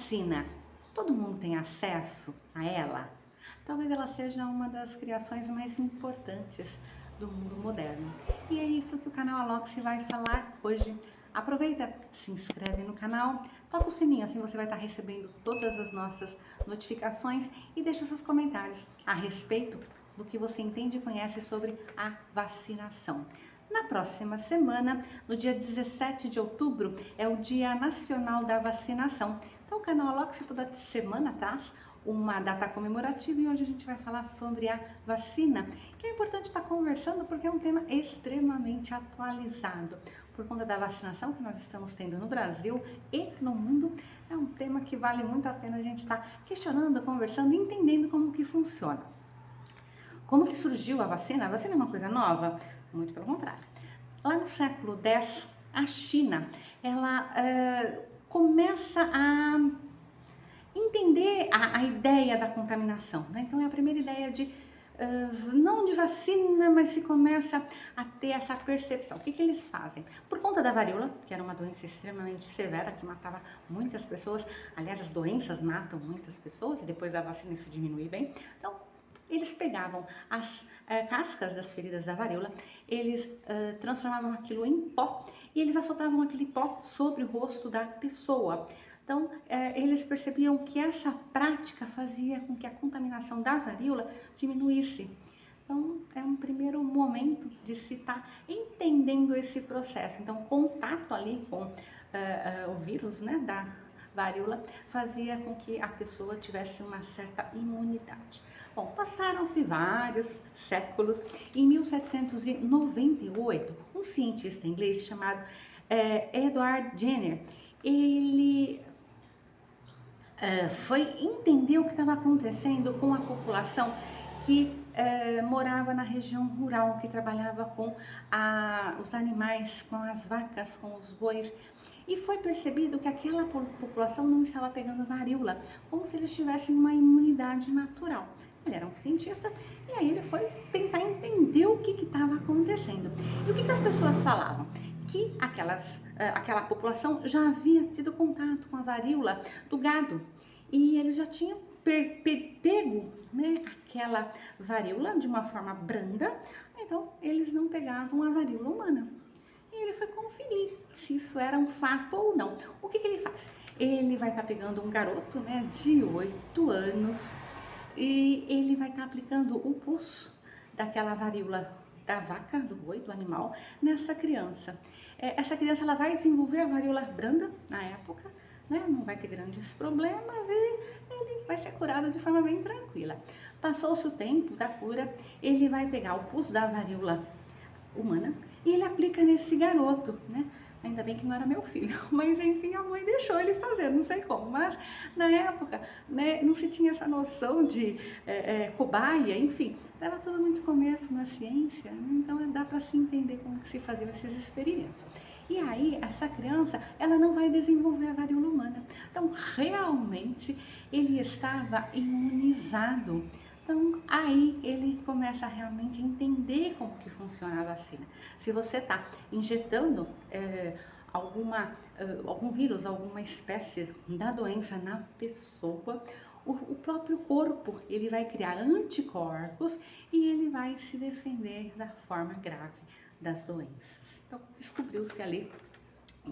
vacina, todo mundo tem acesso a ela? Talvez ela seja uma das criações mais importantes do mundo moderno. E é isso que o canal Aloxi vai falar hoje. Aproveita, se inscreve no canal, toca o sininho, assim você vai estar recebendo todas as nossas notificações e deixa seus comentários a respeito do que você entende e conhece sobre a vacinação. Na próxima semana, no dia 17 de outubro, é o Dia Nacional da Vacinação. Então o canal Aloxi toda semana traz uma data comemorativa e hoje a gente vai falar sobre a vacina, que é importante estar conversando porque é um tema extremamente atualizado. Por conta da vacinação que nós estamos tendo no Brasil e no mundo, é um tema que vale muito a pena a gente estar questionando, conversando e entendendo como que funciona. Como que surgiu a vacina? A vacina é uma coisa nova? Muito pelo contrário. Lá no século X, a China, ela começa a entender a ideia da contaminação, né? Então é a primeira ideia de, não de vacina, mas se começa a ter essa percepção. O que que eles fazem? Por conta da varíola, que era uma doença extremamente severa, que matava muitas pessoas, aliás, as doenças matam muitas pessoas, e depois da vacina isso diminui bem, então eles pegavam as cascas das feridas da varíola, eles transformavam aquilo em pó e eles assopravam aquele pó sobre o rosto da pessoa. Então, eles percebiam que essa prática fazia com que a contaminação da varíola diminuísse. Então, é um primeiro momento de se estar entendendo esse processo. Então, o contato ali com o vírus, né, da varíola fazia com que a pessoa tivesse uma certa imunidade. Bom, passaram-se vários séculos. Em 1798, um cientista inglês chamado Edward Jenner, ele foi entender o que estava acontecendo com a população que morava na região rural, que trabalhava com os animais, com as vacas, com os bois, e foi percebido que aquela população não estava pegando varíola, como se eles tivessem uma imunidade natural. Ele era um cientista e aí ele foi tentar entender o que estava acontecendo. E o que as pessoas falavam? Que aquela população já havia tido contato com a varíola do gado e eles já tinham pego, né, aquela varíola de uma forma branda, então eles não pegavam a varíola humana. E ele foi conferir se isso era um fato ou não. O que ele faz? Ele vai estar pegando um garoto, né, de 8 anos e ele vai estar aplicando o pus daquela varíola da vaca, do boi, do animal, nessa criança. Essa criança ela vai desenvolver a varíola branda na época, né? Não vai ter grandes problemas e ele vai ser curado de forma bem tranquila. Passou-se o tempo da cura, ele vai pegar o pus da varíola humana e ele aplica nesse garoto, né? Ainda bem que não era meu filho, mas enfim, a mãe deixou ele fazer, não sei como. Mas na época, né, não se tinha essa noção de cobaia, enfim, estava tudo muito começo na ciência, né? Então dá para se entender como que se faziam esses experimentos. E aí, essa criança, ela não vai desenvolver a varíola humana. Então, realmente, ele estava imunizado. Então, aí ele começa a realmente entender como que funciona a vacina. Se você está injetando algum vírus, alguma espécie da doença na pessoa, o próprio corpo ele vai criar anticorpos e ele vai se defender da forma grave das doenças. Então, descobriu-se ali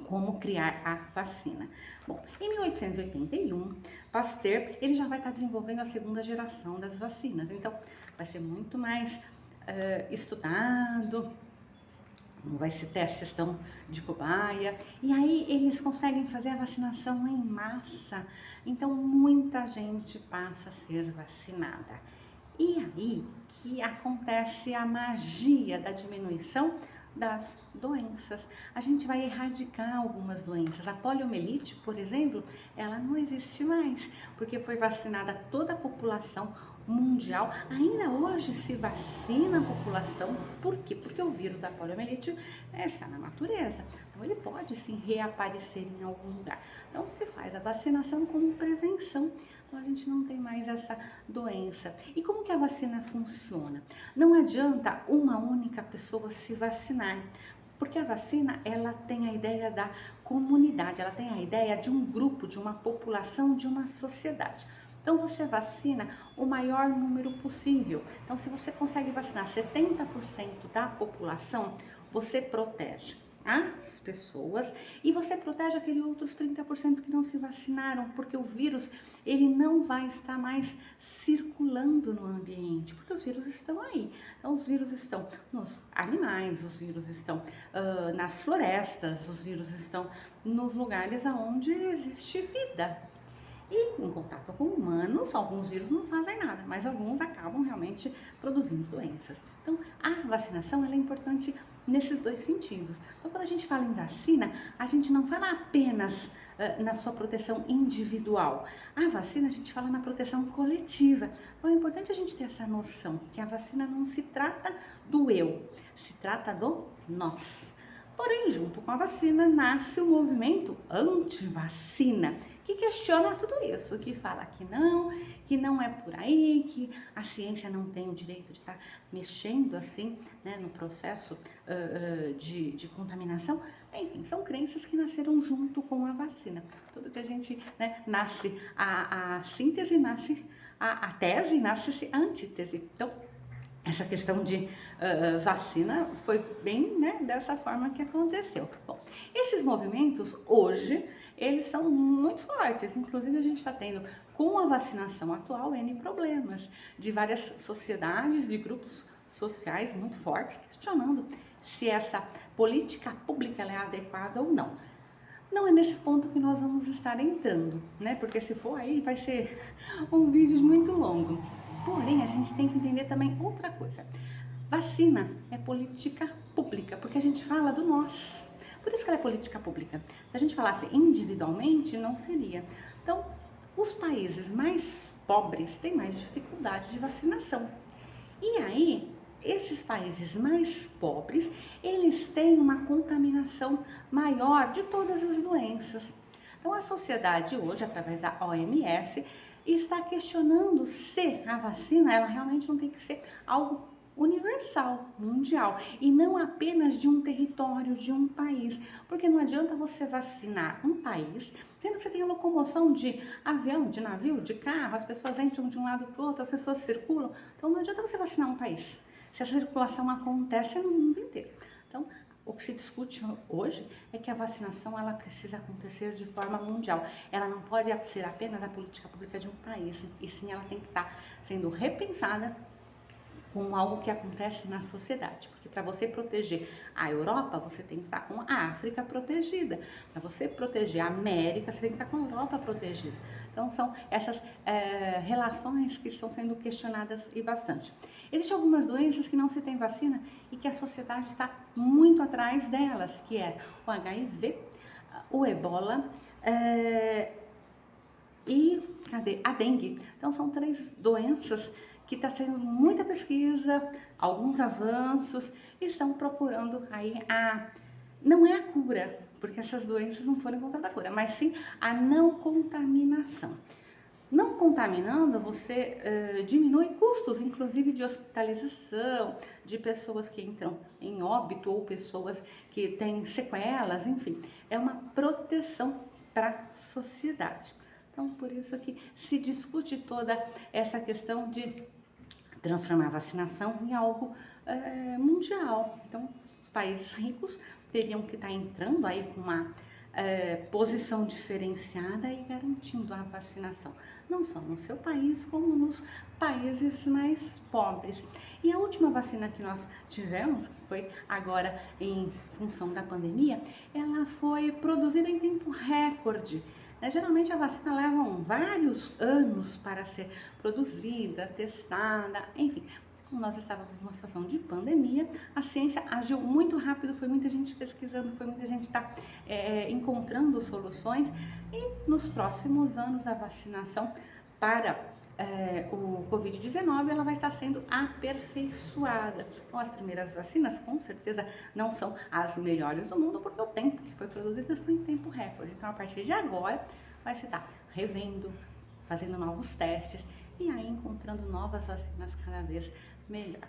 como criar a vacina. Bom, em 1881, Pasteur ele já vai estar desenvolvendo a segunda geração das vacinas. Então, vai ser muito mais estudado, não vai ser testes tão de cobaia. E aí eles conseguem fazer a vacinação em massa. Então, muita gente passa a ser vacinada. E aí que acontece a magia da diminuição das doenças. A gente vai erradicar algumas doenças. A poliomielite, por exemplo, ela não existe mais, porque foi vacinada toda a população mundial. Ainda hoje se vacina a população, por quê? Porque o vírus da poliomielite está na natureza, então ele pode sim reaparecer em algum lugar. Então se faz a vacinação como prevenção, então a gente não tem mais essa doença. E como que a vacina funciona? Não adianta uma única pessoa se vacinar. Porque a vacina, ela tem a ideia da comunidade, ela tem a ideia de um grupo, de uma população, de uma sociedade. Então você vacina o maior número possível. Então se você consegue vacinar 70% da população, você protege as pessoas e você protege aqueles outros 30% que não se vacinaram, porque o vírus ele não vai estar mais circulando no ambiente, porque os vírus estão aí. Então os vírus estão nos animais, os vírus estão nas florestas, os vírus estão nos lugares onde existe vida. E em contato com humanos, alguns vírus não fazem nada, mas alguns acabam realmente produzindo doenças. Então, a vacinação ela é importante nesses dois sentidos. Então, quando a gente fala em vacina, a gente não fala apenas na sua proteção individual. A vacina, a gente fala na proteção coletiva. Então, é importante a gente ter essa noção que a vacina não se trata do eu, se trata do nós. Porém, junto com a vacina, nasce o movimento anti-vacina, que questiona tudo isso, que fala que não é por aí, que a ciência não tem o direito de estar mexendo assim, né, no processo de contaminação. Enfim, são crenças que nasceram junto com a vacina. Tudo que a gente, né, nasce a síntese, nasce a tese, nasce a antítese. Então, essa questão de vacina foi bem, né, dessa forma que aconteceu. Bom, esses movimentos hoje, eles são muito fortes, inclusive a gente está tendo com a vacinação atual N problemas de várias sociedades, de grupos sociais muito fortes, questionando se essa política pública ela é adequada ou não. Não é nesse ponto que nós vamos estar entrando, né, porque se for aí vai ser um vídeo muito longo. Porém, a gente tem que entender também outra coisa. Vacina é política pública, porque a gente fala do nós. Por isso que ela é política pública. Se a gente falasse individualmente, não seria. Então, os países mais pobres têm mais dificuldade de vacinação. E aí, esses países mais pobres, eles têm uma contaminação maior de todas as doenças. Então, a sociedade hoje, através da OMS, está questionando se a vacina ela realmente não tem que ser algo universal, mundial, e não apenas de um território, de um país, porque não adianta você vacinar um país, sendo que você tem a locomoção de avião, de navio, de carro, as pessoas entram de um lado para o outro, as pessoas circulam, então não adianta você vacinar um país, se a circulação acontece no mundo inteiro. Então, o que se discute hoje é que a vacinação ela precisa acontecer de forma mundial. Ela não pode ser apenas a política pública de um país, e sim ela tem que estar sendo repensada com algo que acontece na sociedade. Porque para você proteger a Europa, você tem que estar com a África protegida. Para você proteger a América, você tem que estar com a Europa protegida. Então são essas relações que estão sendo questionadas e bastante. Existem algumas doenças que não se tem vacina e que a sociedade está muito atrás delas, que é o HIV, o Ebola e a dengue. Então são 3 doenças que está sendo muita pesquisa, alguns avanços, estão procurando aí não é a cura, porque essas doenças não foram encontradas a cura, mas sim a não contaminação. Não contaminando, você diminui custos, inclusive de hospitalização, de pessoas que entram em óbito ou pessoas que têm sequelas, enfim. É uma proteção para a sociedade. Então, por isso que se discute toda essa questão de transformar a vacinação em algo mundial. Então, os países ricos teriam que estar entrando aí com uma posição diferenciada e garantindo a vacinação, não só no seu país, como nos países mais pobres. E a última vacina que nós tivemos, que foi agora em função da pandemia, ela foi produzida em tempo recorde. Geralmente a vacina leva vários anos para ser produzida, testada, enfim. Como nós estávamos numa situação de pandemia, a ciência agiu muito rápido, foi muita gente pesquisando, foi muita gente encontrando soluções, e nos próximos anos a vacinação para o Covid-19 ela vai estar sendo aperfeiçoada. Então as primeiras vacinas com certeza não são as melhores do mundo, porque o tempo que foi produzido foi em tempo recorde. Então a partir de agora vai se estar revendo, fazendo novos testes e aí encontrando novas vacinas cada vez melhor.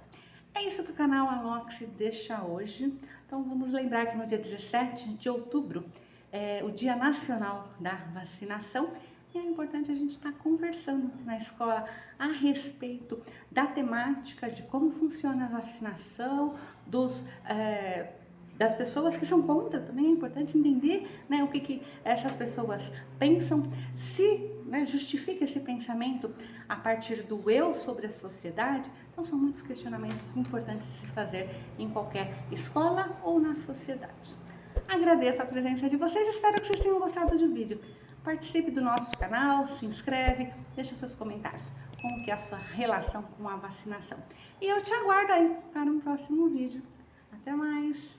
É isso que o canal Aloxi deixa hoje. Então vamos lembrar que no dia 17 de outubro é o Dia Nacional da Vacinação e é importante a gente estar conversando na escola a respeito da temática de como funciona a vacinação, das pessoas que são contra. Também é importante entender, né, o que essas pessoas pensam, se, né, justifica esse pensamento a partir do eu sobre a sociedade. Então são muitos questionamentos importantes de se fazer em qualquer escola ou na sociedade. Agradeço a presença de vocês, espero que vocês tenham gostado do vídeo. Participe do nosso canal, se inscreve, deixa seus comentários, como que é a sua relação com a vacinação. E eu te aguardo aí para um próximo vídeo. Até mais!